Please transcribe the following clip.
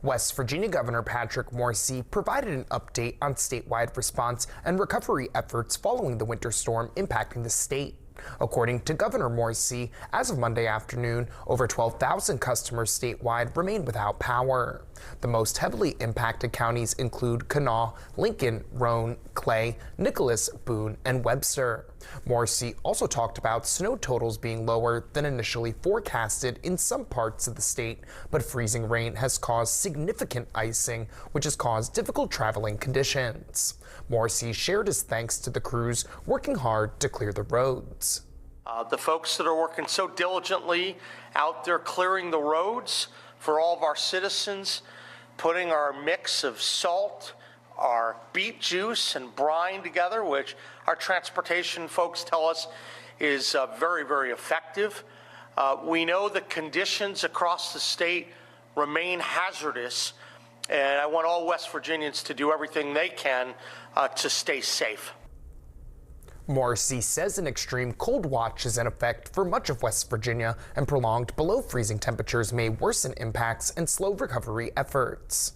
West Virginia Governor Patrick Morrisey provided an update on statewide response and recovery efforts following the winter storm impacting the state. According to Governor Morrisey, as of Monday afternoon, over 12,000 customers statewide remain without power. The most heavily impacted counties include Kanawha, Lincoln, Roane, Clay, Nicholas, Boone, and Webster. Morrisey also talked about snow totals being lower than initially forecasted in some parts of the state, but freezing rain has caused significant icing, which has caused difficult traveling conditions. Morrisey shared his thanks to the crews working hard to clear the roads. The folks that are working so diligently out there clearing the roads for all of our citizens, putting our mix of salt, our beet juice and brine together, which our transportation folks tell us is very, very effective. We know the conditions across the state remain hazardous, and I want all West Virginians to do everything they can to stay safe. Morrisey says an extreme cold watch is in effect for much of West Virginia, and prolonged below freezing temperatures may worsen impacts and slow recovery efforts.